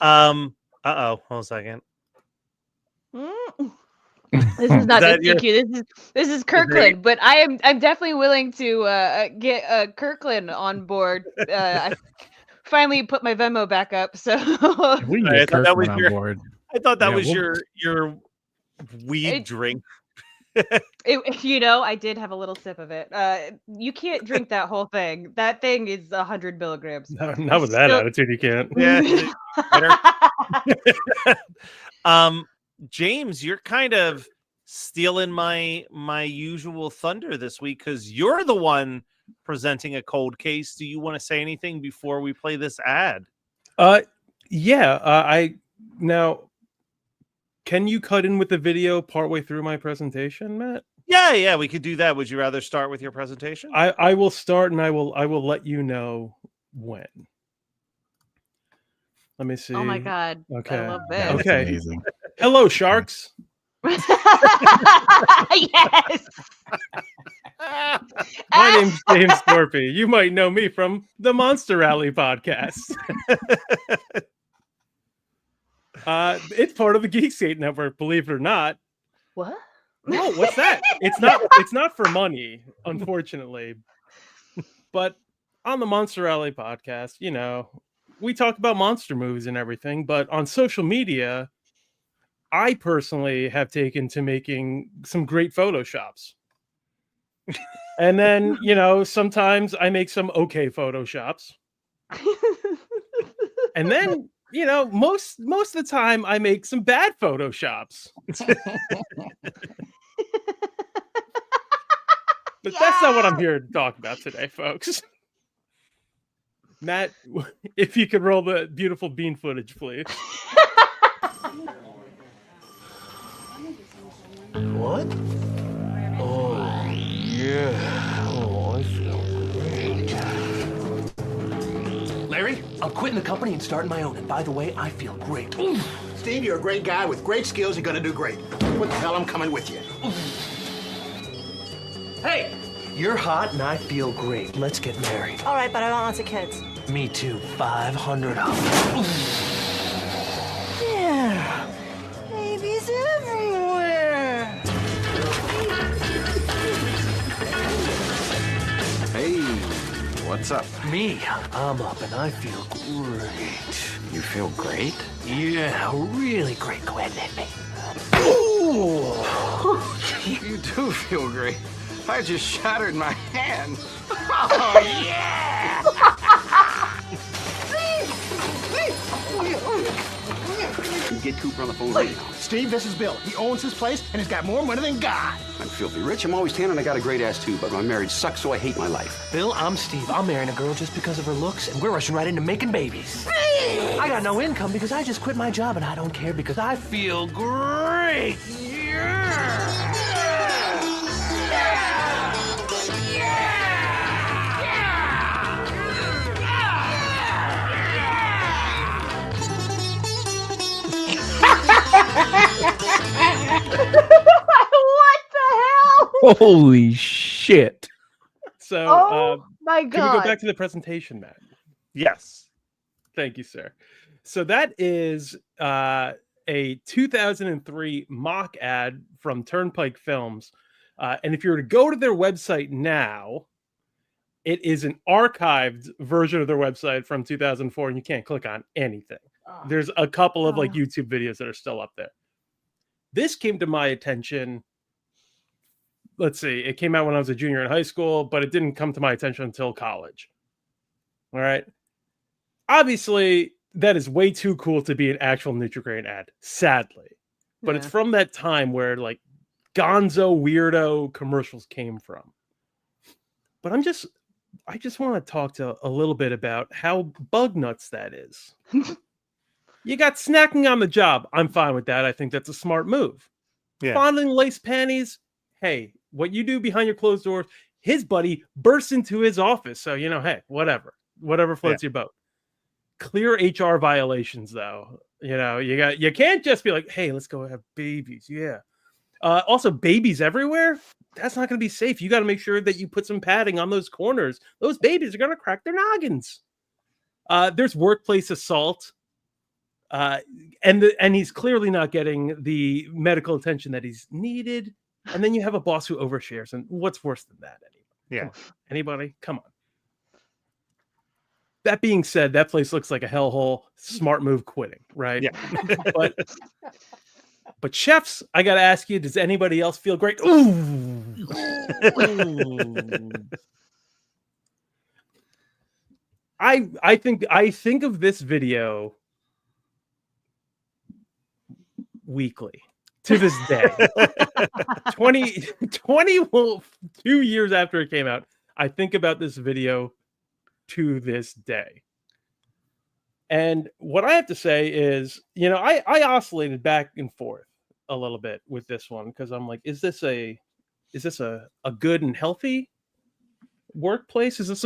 Hold on a second. This is not just DQ. This is Kirkland, but I'm definitely willing to get Kirkland on board. I finally put my Venmo back up, so we can get Kirkland on board. I thought that was your weed drink. I did have a little sip of it. You can't drink that whole thing. That thing is 100 milligrams. No, not with that attitude, you can't. Yeah. James, you're kind of stealing my usual thunder this week because you're the one presenting a cold case. Do you want to say anything before we play this ad? Now, can you cut in with the video partway through my presentation, Matt? Yeah, we could do that. Would you rather start with your presentation? I will start, and I will let you know when. Let me see. Oh my God! Okay. I love this. Okay. Amazing. Hello, sharks. Yes. My name's Jame Thorpey. You might know me from the Monster Rally podcast. It's part of the Geekscape Network, believe it or not. What? No, what's that? It's not for money, unfortunately. But on the Monster Rally podcast, we talk about monster movies and everything, but on social media, I personally have taken to making some great Photoshops. And then, sometimes I make some okay Photoshops. And then, most of the time I make some bad Photoshops. But that's not what I'm here to talk about today, folks. Matt, if you could roll the beautiful bean footage, please. What? Oh, yeah. Oh, I feel great. Larry, I'm quitting the company and starting my own. And by the way, I feel great. Oof. Steve, you're a great guy with great skills. You're going to do great. What the hell? I'm coming with you. Hey, you're hot and I feel great. Let's get married. All right, but I want lots of kids. Me too. 500 of them. Yeah, babies everywhere. Hey, what's up? Me, I'm up and I feel great. You feel great? Yeah, really great. Go ahead and hit me. Ooh! You do feel great. I just shattered my hand. Oh, yeah! Get Cooper on the phone right now. Steve, this is Bill. He owns his place, and he's got more money than God. I'm filthy rich, I'm always tan, and I got a great ass too, but my marriage sucks, so I hate my life. Bill, I'm Steve. I'm marrying a girl just because of her looks, and we're rushing right into making babies. I got no income because I just quit my job, and I don't care because I feel great. Yeah! Holy shit. So, Oh my can we go God. back to the presentation, Matt? Yes. Thank you, sir. So that is a 2003 mock ad from Turnpike Films. And if you were to go to their website now, it is an archived version of their website from 2004, and you can't click on anything. There's a couple of like YouTube videos that are still up there. This came to my attention. Let's see, it came out when I was a junior in high school, but it didn't come to my attention until college. All right. Obviously, that is way too cool to be an actual Nutri-Grain ad, sadly. But it's from that time where like gonzo weirdo commercials came from. But I just want to talk to a little bit about how bug nuts that is. You got snacking on the job. I'm fine with that. I think that's a smart move. Yeah. Fondling lace panties. Hey, what you do behind your closed doors, his buddy bursts into his office. So, you know, hey, whatever floats your boat. Clear HR violations, though. You know, you can't just be like, hey, let's go have babies. Yeah. Also, babies everywhere. That's not going to be safe. You got to make sure that you put some padding on those corners. Those babies are going to crack their noggins. There's workplace assault. And he's clearly not getting the medical attention that he's needed. And then you have a boss who overshares. And what's worse than that? Anybody? Come on. That being said, that place looks like a hellhole. Smart move quitting, right? Yeah. But chefs, I got to ask you, does anybody else feel great? Ooh. I think of this video weekly to this day. 22 years after it came out, I think about this video to this day. And what I have to say is, you know, I oscillated back and forth a little bit with this one because I'm like, is this a good and healthy workplace? Is this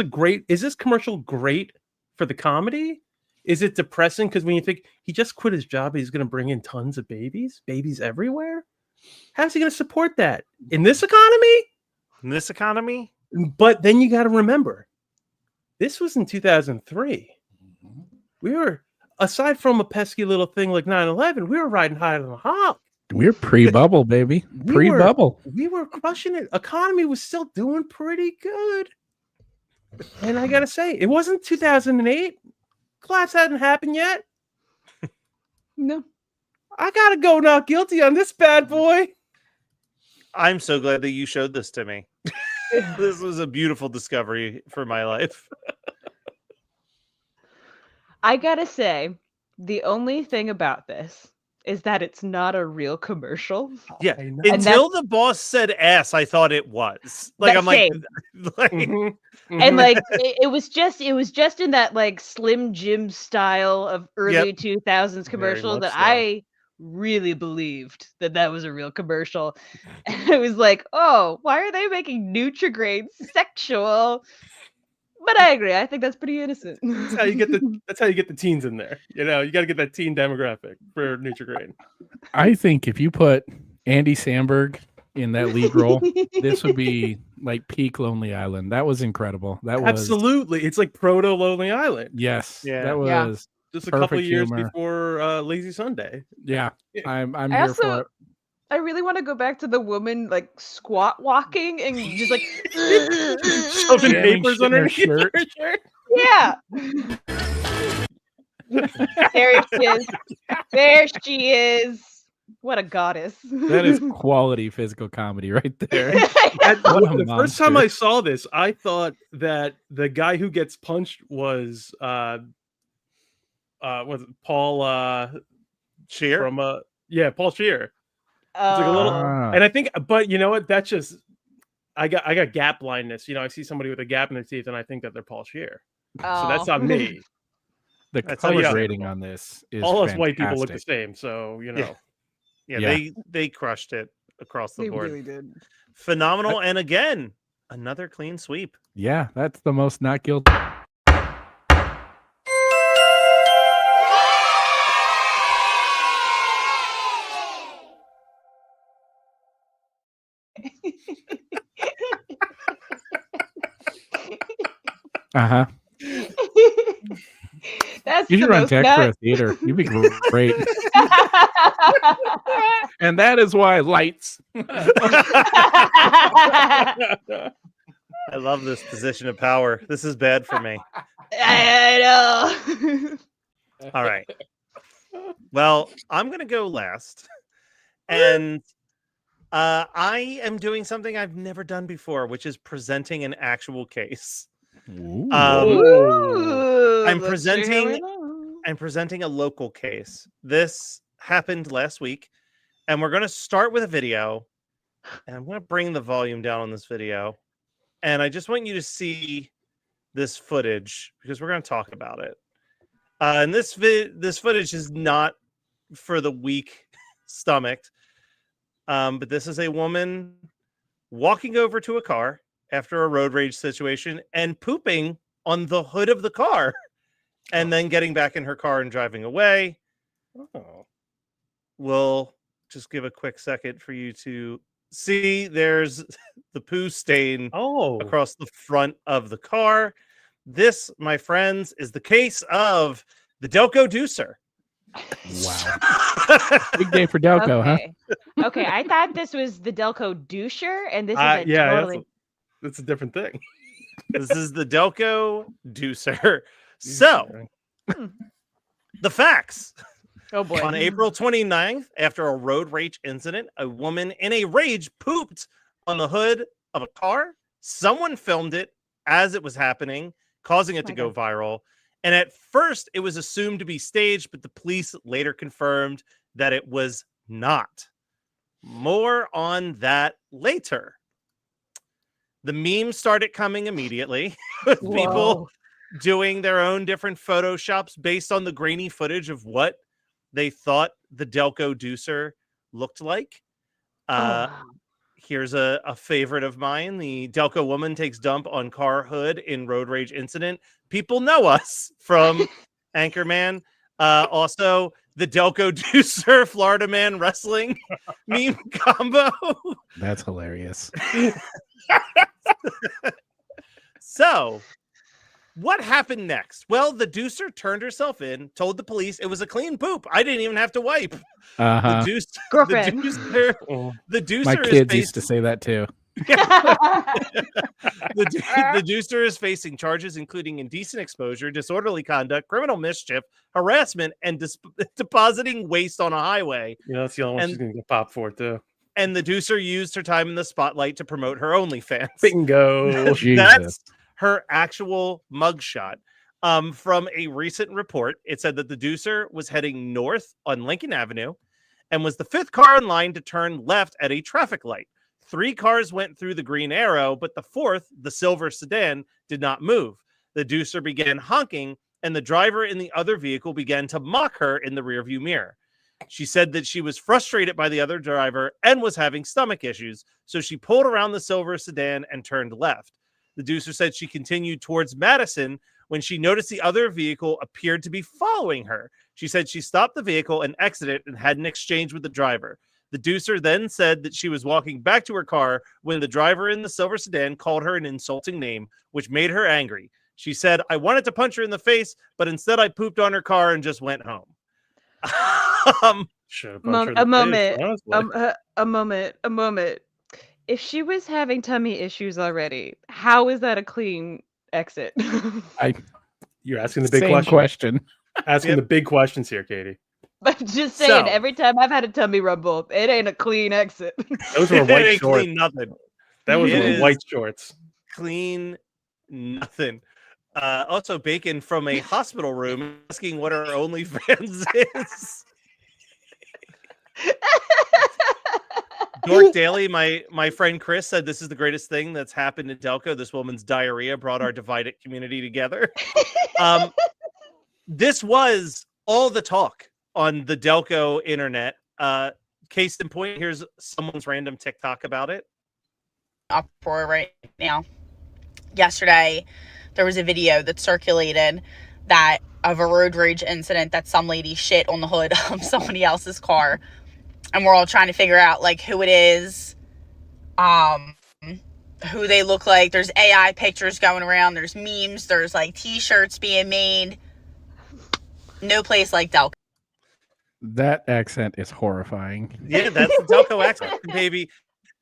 commercial great for the comedy? Is it depressing? Because when you think he just quit his job, he's going to bring in tons of babies everywhere. How's he going to support that in this economy? But then you got to remember, this was in 2003. We were, aside from a pesky little thing like 9/11, we were riding high on the hog. We're pre-bubble, baby. Pre-bubble. We were crushing it. Economy was still doing pretty good. And I got to say, it wasn't 2008. Collapse hadn't happened yet. No. I got to go not guilty on this bad boy. I'm so glad that you showed this to me. This was a beautiful discovery for my life. I gotta say, the only thing about this is that it's not a real commercial. Yeah, until the boss said ass, I thought it was. Like, I'm like, and like it was just in that like Slim Jim style of early 2000s commercial that I really believed that was a real commercial. And it was like, oh, why are they making Nutri-Grain sexual? But I agree. I think that's pretty innocent. That's how you get the teens in there. You know, you got to get that teen demographic for Nutri-Grain. I think if you put Andy Samberg in that lead role, this would be like peak Lonely Island. That was incredible. That was absolutely. It's like proto Lonely Island. Yes, that was just a couple of years before Lazy Sunday. Yeah, I'm here for it. I really want to go back to the woman like squat walking and just like shoving papers underneath her shirt. Yeah. There she is. There she is. What a goddess. That is quality physical comedy right there. The first time I saw this, I thought that the guy who gets punched was Paul Scheer from Paul Scheer. It's like a little, and I think, but you know what? That's just I got gap blindness. You know, I see somebody with a gap in their teeth, and I think that they're Paul Scheer. So that's not me. The color grading on this is all us fantastic. white people look the same. So you know, they crushed it across the board. They really did. Phenomenal, and again, another clean sweep. Yeah, that's the most not guilty. Uh-huh. That's You the should run most tech for a nuts. theater. You'd be great. And that is why lights. I love this position of power. This is bad for me. I know. All right. Well, I'm going to go last. And I am doing something I've never done before, which is presenting an actual case. Ooh, I'm let's see how we presenting know. I'm presenting a local case. This happened last week, and we're going to start with a video, and I'm going to bring the volume down on this video, and I just want you to see this footage because we're going to talk about it. And this footage is not for the weak stomached, but this is a woman walking over to a car after a road rage situation and pooping on the hood of the car and then getting back in her car and driving away. We'll just give a quick second for you to see. There's the poo stain across the front of the car. This, my friends, is the case of the Delco Doucher. Wow. Big day for Delco, huh? Okay, I thought this was the Delco Doucher, and this is a totally... That's a different thing. This is the Delco Doucher. So, the facts. Oh boy. On April 29th, after a road rage incident, a woman in a rage pooped on the hood of a car. Someone filmed it as it was happening, causing it to go viral. And at first, it was assumed to be staged, but the police later confirmed that it was not. More on that later. The memes started coming immediately with people doing their own different photoshops based on the grainy footage of what they thought the Delco Doucher looked like. Here's a favorite of mine. The Delco woman takes dump on car hood in road rage incident. People know us from Anchorman. Also, the Delco Doucher Florida Man wrestling meme combo. That's hilarious. So, what happened next? Well, the Doucher turned herself in, told the police it was a clean poop. I didn't even have to wipe. Uh-huh. Girlfriend. The Doucher My kids used to say that too. The Doucher is facing charges including indecent exposure, disorderly conduct, criminal mischief, harassment, and depositing waste on a highway. Yeah, that's the only one she's going to get popped for, too. And the Doucher used her time in the spotlight to promote her OnlyFans. Bingo. That's her actual mugshot. From a recent report, it said that the Doucher was heading north on Lincoln Avenue and was the fifth car in line to turn left at a traffic light. 3 cars went through the green arrow, but the fourth, the silver sedan, did not move. The Doucher began honking, and the driver in the other vehicle began to mock her in the rearview mirror. She said that she was frustrated by the other driver and was having stomach issues, so she pulled around the silver sedan and turned left. The Doucher said she continued towards Madison when she noticed the other vehicle appeared to be following her. She said she stopped the vehicle and exited and had an exchange with the driver. The Doucher then said that she was walking back to her car when the driver in the silver sedan called her an insulting name, which made her angry. She said, "I wanted to punch her in the face, but instead I pooped on her car and just went home." A moment. If she was having tummy issues already, how is that a clean exit? You're asking the big question. Asking the big questions here, Katie. But just saying, every time I've had a tummy rumble, it ain't a clean exit. Those were white shorts. Clean nothing. That was white shorts. Clean nothing. Also, Bacon from a hospital room asking what her OnlyFans is. Dork Daily, my friend Chris said this is the greatest thing that's happened in Delco. This woman's diarrhea brought our divided community together. This was all the talk on the Delco internet. Case in point, here's someone's random TikTok about it. Uproar right now. Yesterday, there was a video that circulated that of a road rage incident that some lady shit on the hood of somebody else's car. And we're all trying to figure out like who it is, who they look like. There's AI pictures going around. There's memes. There's like t-shirts being made. No place like Delco. That accent is horrifying. Yeah, that's the Delco accent, baby.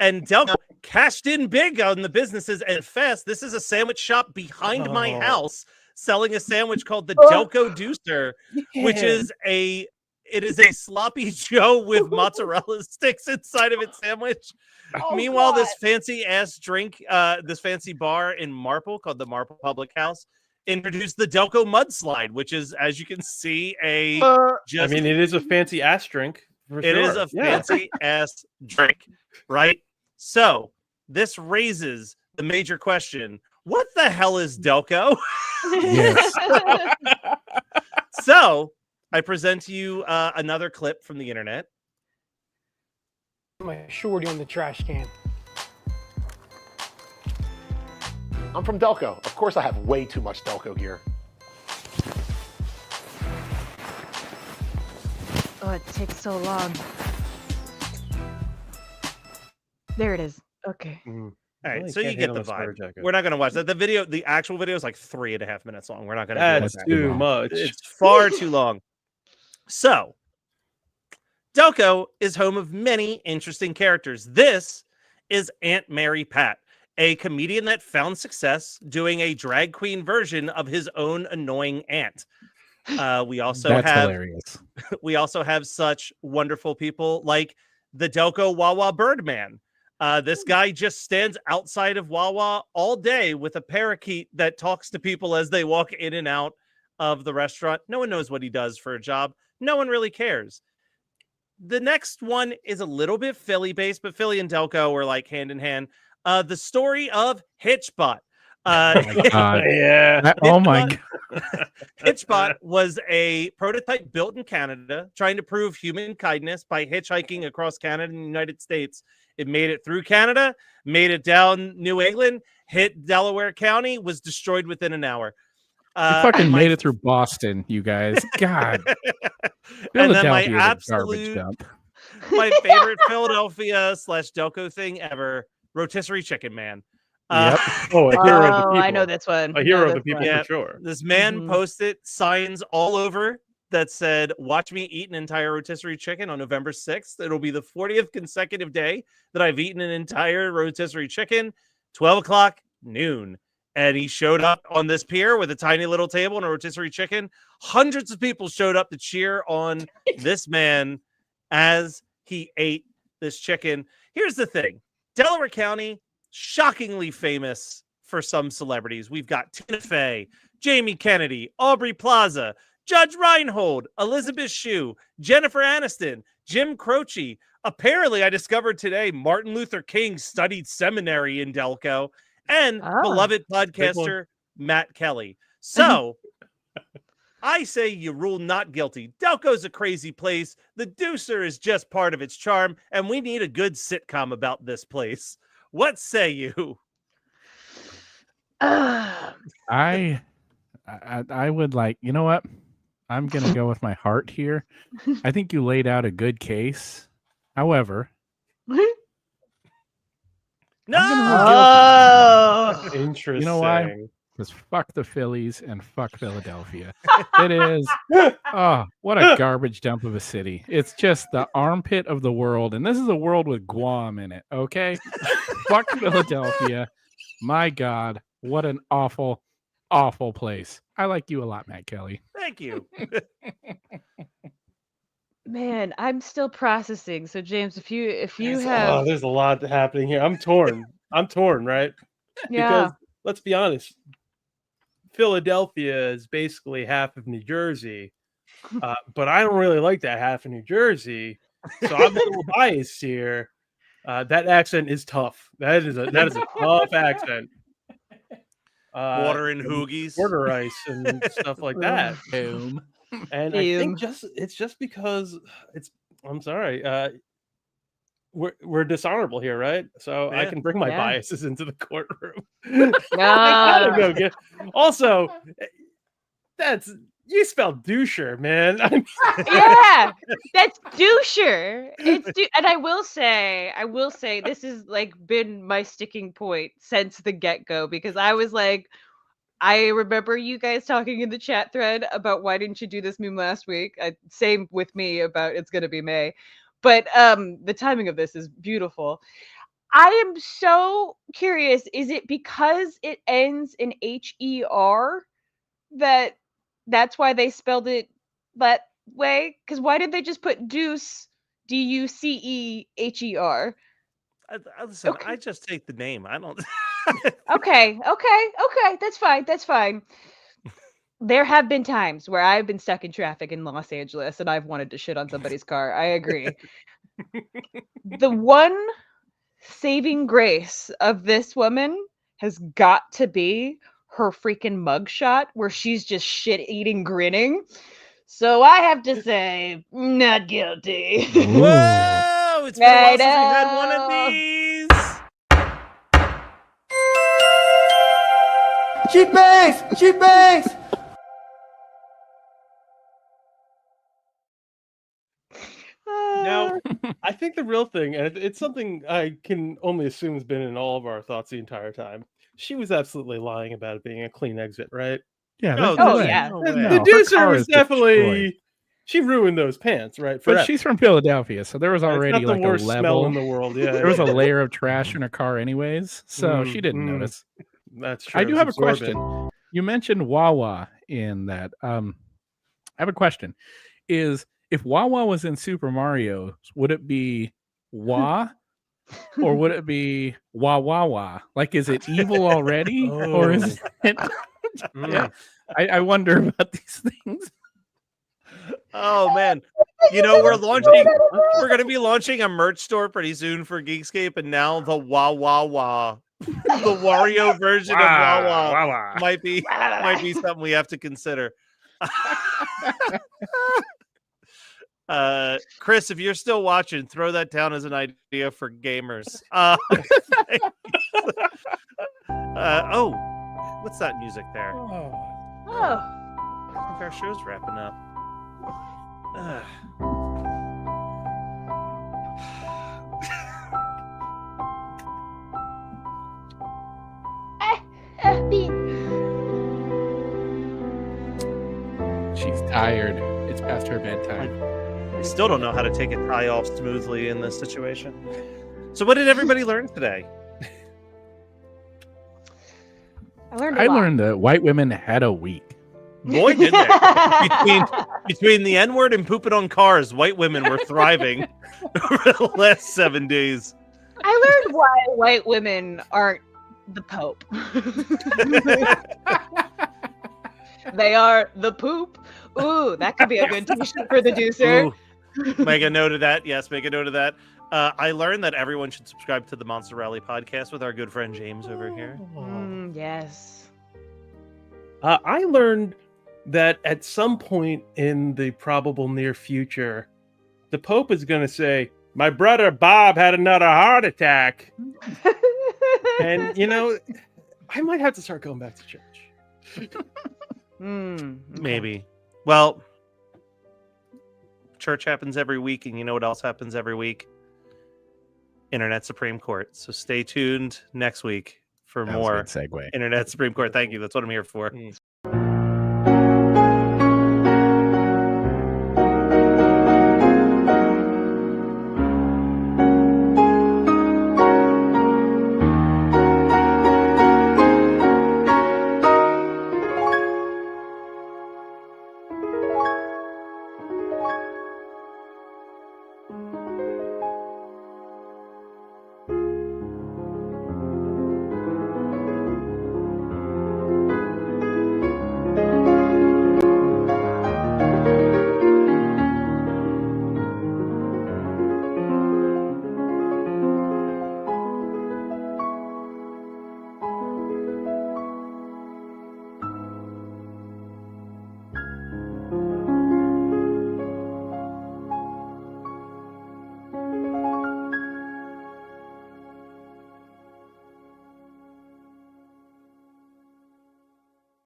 And Delco cashed in big on the businesses and fast. This is a sandwich shop behind my house selling a sandwich called the Delco Doucher, which is a sloppy Joe with mozzarella sticks inside of its sandwich. Meanwhile, this fancy ass drink, this fancy bar in Marple called the Marple Public House, introduced the Delco Mudslide, which is, as you can see, it is a fancy ass drink. It is a fancy ass drink, right? So this raises the major question: what the hell is Delco? Yes. So I present to you another clip from the internet. My shorty on the trash can. I'm from Delco. Of course I have way too much Delco gear. Oh, it takes so long. There it is. Okay. All right, so you get the vibe. We're not going to watch that. The actual video is like 3.5 minutes long. We're not going to. That's too much. It's far too long. So, Delco is home of many interesting characters. This is Aunt Mary Pat, a comedian that found success doing a drag queen version of his own annoying aunt. We also hilarious. We also have such wonderful people like the Delco Wawa Birdman. This guy just stands outside of Wawa all day with a parakeet that talks to people as they walk in and out of the restaurant. No one knows what he does for a job. No one really cares. The next one is a little bit Philly-based, but Philly and Delco are like hand in hand. The story of Hitchbot. Yeah. Oh my God. Hitchbot was a prototype built in Canada, trying to prove human kindness by hitchhiking across Canada and the United States. It made it through Canada, made it down New England, hit Delaware County, was destroyed within an hour. You fucking made it through Boston, you guys. God. And then my absolute, my favorite Philadelphia / Delco thing ever, rotisserie chicken man. Yep. Oh, a hero of the people. I know this one. A hero of the people for sure. This man posted signs all over that said, "Watch me eat an entire rotisserie chicken on November 6th. It'll be the 40th consecutive day that I've eaten an entire rotisserie chicken, 12 o'clock, noon." And he showed up on this pier with a tiny little table and a rotisserie chicken. Hundreds of people showed up to cheer on this man as he ate this chicken. Here's the thing. Delaware County, shockingly famous for some celebrities. We've got Tina Fey, Jamie Kennedy, Aubrey Plaza, Judge Reinhold, Elizabeth Shue, Jennifer Aniston, Jim Croce. Apparently, I discovered today Martin Luther King studied seminary in Delco, and beloved podcaster Matt Kelly. So I say you rule not guilty. Delco's a crazy place. The Doucher is just part of its charm, and we need a good sitcom about this place. What say you? I would like, you know what? I'm going to go with my heart here. I think you laid out a good case. However, no. Interesting. You know why? Because fuck the Phillies and fuck Philadelphia. It is. Oh, what a garbage dump of a city. It's just the armpit of the world. And this is a world with Guam in it. Okay. Fuck Philadelphia. My God. What an awful, awful place. I like you a lot, Matt Kelly. Thank you. Man, I'm still processing. So James, if you have there's a lot happening here. I'm torn, right? Yeah. Because let's be honest, Philadelphia is basically half of New Jersey. But I don't really like that half of New Jersey. So I'm a little biased here. That accent is tough. That is a tough accent. Water and hoogies, water ice and stuff like that. Boom. And I think it's just because I'm sorry. We're dishonorable here, right? So I can bring my biases into the courtroom. Also, You spelled doucher, man. Yeah, that's doucher. And I will say, this has like been my sticking point since the get-go because I was like, I remember you guys talking in the chat thread about why didn't you do this meme last week? Same with me about it's gonna be May, but the timing of this is beautiful. I am so curious. Is it because it ends in HER that's why they spelled it that way? Because why did they just put deuce DUCEHER? Listen, Okay. I just take the name. I don't. Okay. That's fine. There have been times where I've been stuck in traffic in Los Angeles and I've wanted to shit on somebody's car. I agree. The one saving grace of this woman has got to be her freaking mugshot where she's just shit-eating grinning. So I have to say, not guilty. Whoa! It's been a while since we had one of these. She bangs! She bangs! Now, I think the real thing, and it's something I can only assume has been in all of our thoughts the entire time. She was absolutely lying about it being a clean exit, right? Yeah. No, no way. yeah. no The way. her producer car was is destroyed. definitely. She ruined those pants, right? But forever. she's from Philadelphia, so there was It's already not the like a worst smell level. in the world. Yeah, There was a layer of trash in her car, anyways, so she didn't notice. That's true. I do It have a was question. absorbent. You mentioned Wawa in that. I have a question. Is if Wawa was in Super Mario, would it be Wah or would it be Wah Wah Wah? Like, is it evil already, or is it? Yeah, I wonder about these things. Oh man, you know we're going to be launching a merch store pretty soon for Geekscape, and now the Wah Wah Wah, the Wario version of Wah Wah might be something we have to consider. Chris, if you're still watching, throw that down as an idea for gamers. Oh, what's that music there? Oh. I think our show's wrapping up. She's tired. It's past her bedtime. I still don't know how to take a tie off smoothly in this situation. So, what did everybody learn today? I learned that white women had a week. Boy, did they! between the N-word and pooping on cars, white women were thriving over the last 7 days. I learned why white women aren't the Pope. They are the poop. Ooh, that could be a good t-shirt for the Deucer. Make a note of that. Yes, make a note of that. I learned that everyone should subscribe to the Monster Rally podcast with our good friend James over here. Yes. I learned that at some point in the probable near future, the Pope is going to say, "My brother Bob had another heart attack." And, you know, I might have to start going back to church. Okay. Maybe. Well, church happens every week, and you know what else happens every week? Internet Supreme Court. So stay tuned next week for more Segue. Internet Supreme Court. Thank you. That's what I'm here for.